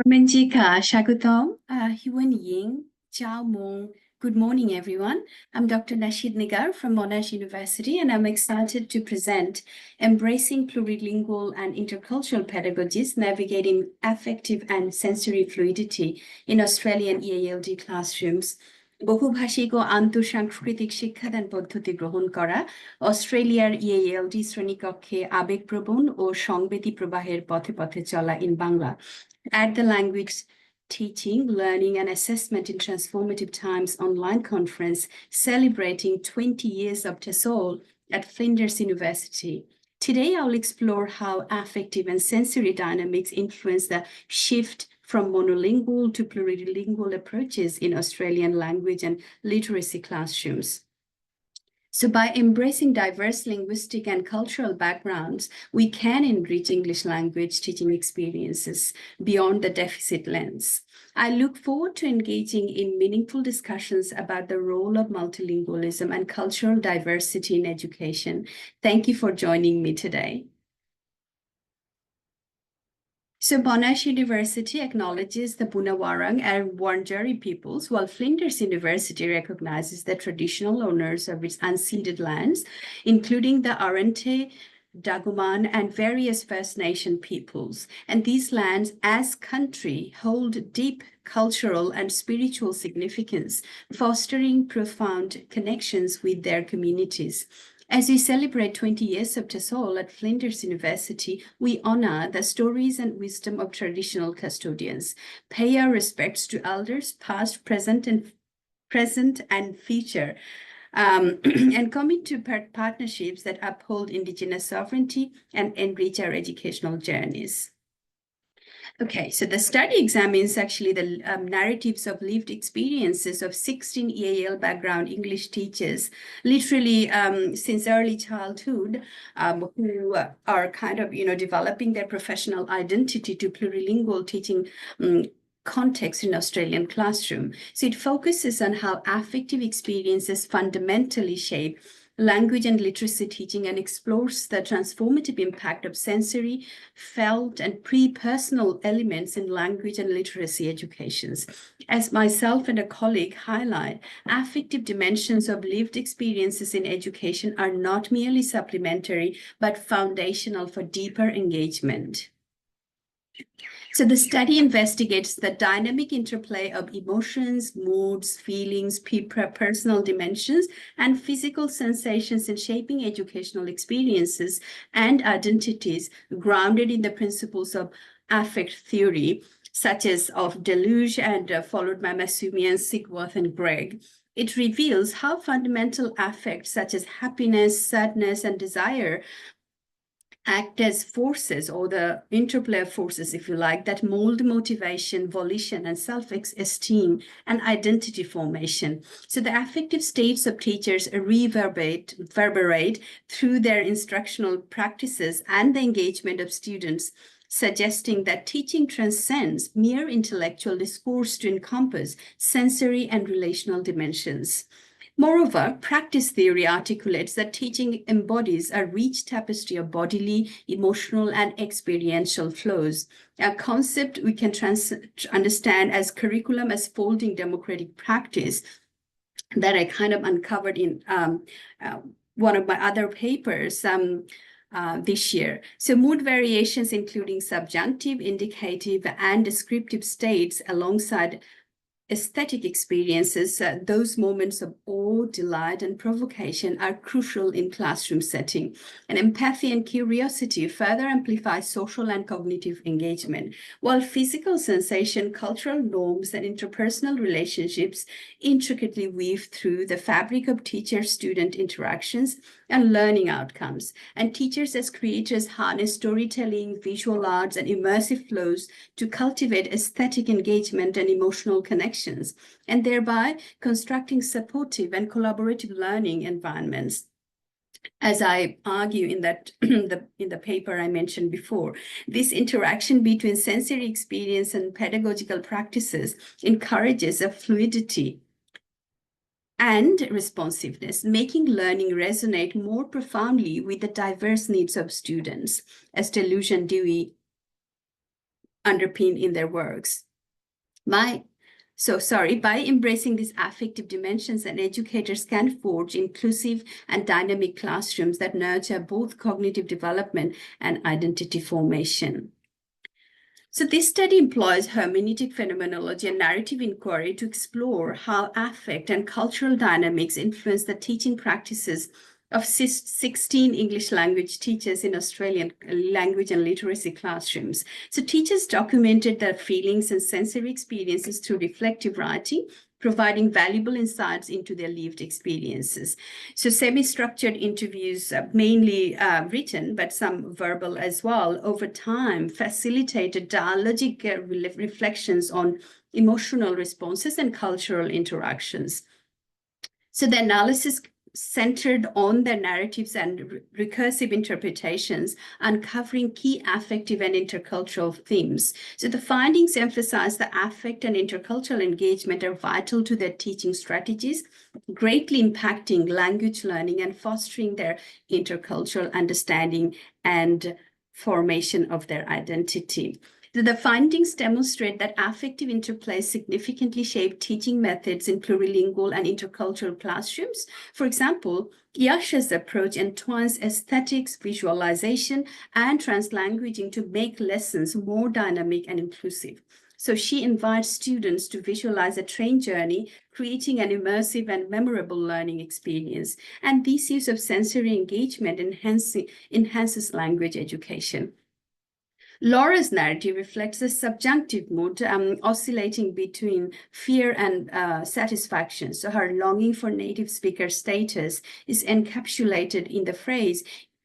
Menjika, Shagutom, Huan Ying, Jiao Mong. Good morning, everyone. I'm Dr. Nashid Nigar from Monash University, and I'm excited to present Embracing Plurilingual and Intercultural Pedagogies, Navigating Affective and Sensory Fluidity in Australian EALD Classrooms. বহুভাষিক ও আন্তঃসাংস্কৃতিক শিক্ষাদান পদ্ধতি গ্রহণ করা অস্ট্রেলিয়ার ইএএলডি শ্রেণীকক্ষে আবেগপ্রবণ ও সংবেদী প্রবাহের পথে পথে চলা in Bangla. At the Language Teaching, Learning and Assessment in Transformative Times online conference celebrating 20 years of TESOL at Flinders University. Today, I'll explore how affective and sensory dynamics influence the shift from monolingual to plurilingual approaches in Australian language and literacy classrooms. So by embracing diverse linguistic and cultural backgrounds, we can enrich English language teaching experiences beyond the deficit lens. I look forward to engaging in meaningful discussions about the role of multilingualism and cultural diversity in education. Thank you for joining me today. So Monash University acknowledges the Bunawarang and Wurundjeri peoples, while Flinders University recognizes the traditional owners of its unceded lands, including the Arrernte, Daguman, and various First Nation peoples. And these lands, as country, hold deep cultural and spiritual significance, fostering profound connections with their communities. As we celebrate 20 years of TESOL at Flinders University, we honor the stories and wisdom of traditional custodians, pay our respects to elders past, present and future, and commit to partnerships that uphold Indigenous sovereignty and enrich our educational journeys. Okay, so the study examines actually the narratives of lived experiences of 16 EAL background English teachers, literally since early childhood, who are kind of, developing their professional identity to plurilingual teaching context in Australian classroom. So it focuses on how affective experiences fundamentally shape language and literacy teaching and explores the transformative impact of sensory, felt, and pre-personal elements in language and literacy educations. As myself and a colleague highlight, affective dimensions of lived experiences in education are not merely supplementary, but foundational for deeper engagement. So the study investigates the dynamic interplay of emotions, moods, feelings, personal dimensions, and physical sensations in shaping educational experiences and identities grounded in the principles of affect theory, such as of Deluge and followed by Massumian, Sigworth, and Gregg. It reveals how fundamental affects such as happiness, sadness, and desire act as forces, or the interplay of forces, if you like, that mold motivation, volition, and self-esteem and identity formation. So the affective states of teachers reverberate through their instructional practices and the engagement of students, suggesting that teaching transcends mere intellectual discourse to encompass sensory and relational dimensions. Moreover, practice theory articulates that teaching embodies a rich tapestry of bodily, emotional, and experiential flows, a concept we can understand as curriculum as folding democratic practice that I kind of uncovered in one of my other papers this year. So mood variations, including subjunctive, indicative, and descriptive states alongside aesthetic experiences, those moments of awe, delight, and provocation are crucial in classroom setting. And empathy and curiosity further amplify social and cognitive engagement, while physical sensation, cultural norms, and interpersonal relationships intricately weave through the fabric of teacher-student interactions and learning outcomes. And teachers as creators harness storytelling, visual arts, and immersive flows to cultivate aesthetic engagement and emotional connections, and thereby constructing supportive and collaborative learning environments. As I argue in that in the paper I mentioned before, this interaction between sensory experience and pedagogical practices encourages a fluidity and responsiveness, making learning resonate more profoundly with the diverse needs of students. As Deluge and Dewey underpinned in their works. By embracing these affective dimensions, and educators can forge inclusive and dynamic classrooms that nurture both cognitive development and identity formation. So this study employs hermeneutic phenomenology and narrative inquiry to explore how affect and cultural dynamics influence the teaching practices of 16 English language teachers in Australian language and literacy classrooms. So teachers documented their feelings and sensory experiences through reflective writing, providing valuable insights into their lived experiences. So semi-structured interviews, mainly written, but some verbal as well, over time facilitated dialogic reflections on emotional responses and cultural interactions. So the analysis centered on their narratives and recursive interpretations, uncovering key affective and intercultural themes. So the findings emphasize the affect and intercultural engagement are vital to their teaching strategies, greatly impacting language learning and fostering their intercultural understanding and formation of their identity. The findings demonstrate that affective interplay significantly shape teaching methods in plurilingual and intercultural classrooms. For example, Yasha's approach entwines aesthetics, visualization, and translanguaging to make lessons more dynamic and inclusive. So she invites students to visualize a train journey, creating an immersive and memorable learning experience. And this use of sensory engagement enhances language education. Laura's narrative reflects a subjunctive mood oscillating between fear and satisfaction. So her longing for native speaker status is encapsulated in the phrase,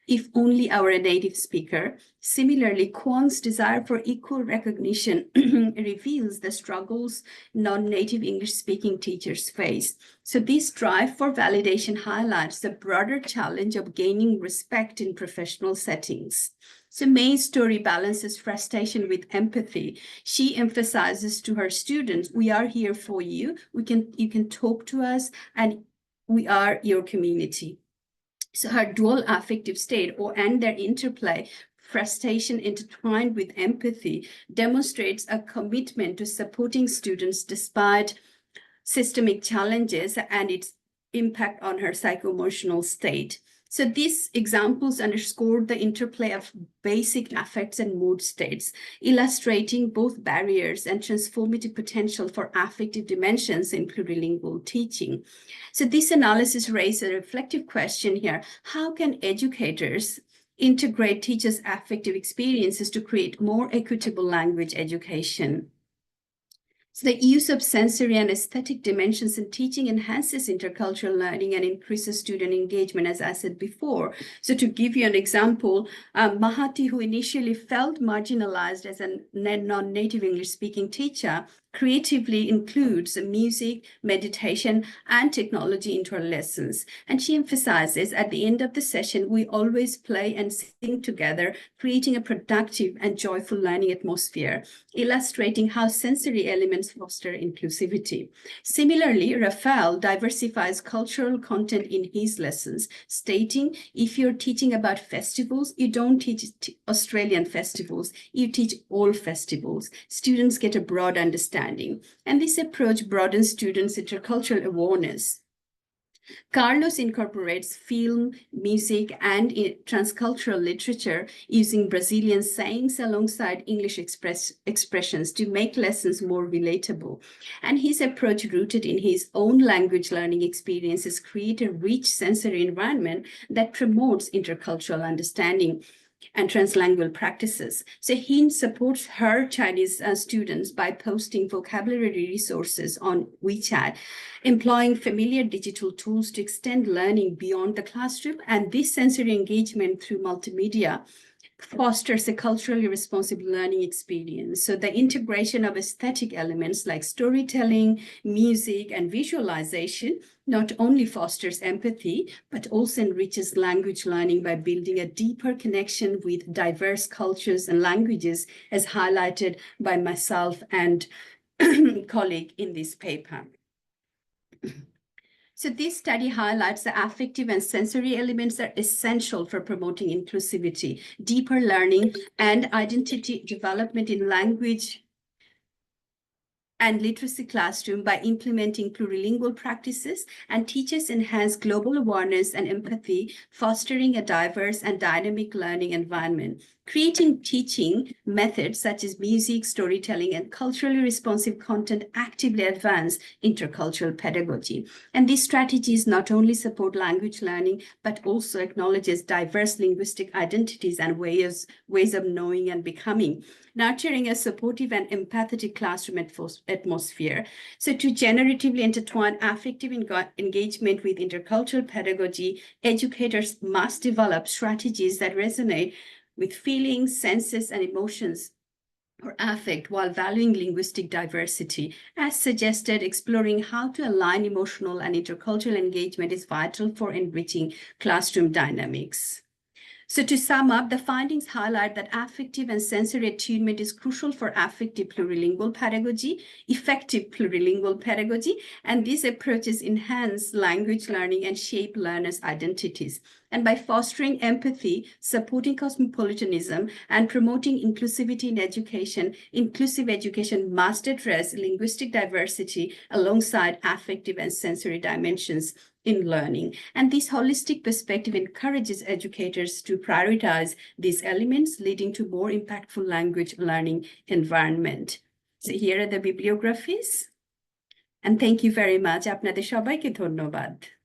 "if only I were a native speaker." Similarly, Kwong's desire for equal recognition reveals the struggles non-native English-speaking teachers face. So this drive for validation highlights the broader challenge of gaining respect in professional settings. So May's story balances frustration with empathy. She emphasizes to her students, "We are here for you. You can talk to us, and we are your community." So her dual affective state and their interplay, frustration intertwined with empathy, demonstrates a commitment to supporting students despite systemic challenges and its impact on her psycho-emotional state. So these examples underscore the interplay of basic affects and mood states, illustrating both barriers and transformative potential for affective dimensions in plurilingual teaching. So this analysis raises a reflective question here. How can educators integrate teachers' affective experiences to create more equitable language education? So the use of sensory and aesthetic dimensions in teaching enhances intercultural learning and increases student engagement, as I said before. So to give you an example, Mahati, who initially felt marginalized as a non-native English-speaking teacher, creatively includes music, meditation, and technology into her lessons. And she emphasizes at the end of the session, we always play and sing together, creating a productive and joyful learning atmosphere, illustrating how sensory elements foster inclusivity. Similarly, Rafael diversifies cultural content in his lessons, stating, if you're teaching about festivals, you don't teach Australian festivals, you teach all festivals. Students get a broad understanding. And this approach broadens students' intercultural awareness. Carlos incorporates film, music, and transcultural literature using Brazilian sayings alongside English expressions to make lessons more relatable. And his approach, rooted in his own language learning experiences, creates a rich sensory environment that promotes intercultural understanding and translingual practices. So Hin supports her Chinese students by posting vocabulary resources on WeChat, employing familiar digital tools to extend learning beyond the classroom. And this sensory engagement through multimedia fosters a culturally responsive learning experience. So the integration of aesthetic elements like storytelling, music, and visualization not only fosters empathy, but also enriches language learning by building a deeper connection with diverse cultures and languages, as highlighted by myself and colleague in this paper. So this study highlights the affective and sensory elements are essential for promoting inclusivity, deeper learning, and identity development in language and literacy classroom by implementing plurilingual practices, and teachers enhance global awareness and empathy, fostering a diverse and dynamic learning environment. Creating teaching methods such as music, storytelling, and culturally responsive content actively advance intercultural pedagogy. And these strategies not only support language learning, but also acknowledges diverse linguistic identities and ways of knowing and becoming, nurturing a supportive and empathetic classroom atmosphere. So to generatively intertwine affective engagement with intercultural pedagogy, educators must develop strategies that resonate with feelings, senses, and emotions or affect while valuing linguistic diversity. As suggested, exploring how to align emotional and intercultural engagement is vital for enriching classroom dynamics. So to sum up, the findings highlight that affective and sensory attunement is crucial for affective plurilingual pedagogy, effective plurilingual pedagogy, and these approaches enhance language learning and shape learners' identities. And by fostering empathy, supporting cosmopolitanism, and promoting inclusivity in education, inclusive education must address linguistic diversity alongside affective and sensory dimensions in learning. And this holistic perspective encourages educators to prioritize these elements, leading to more impactful language learning environment. So here are the bibliographies. And thank you very much. আপনাদের সবাইকে ধন্যবাদ।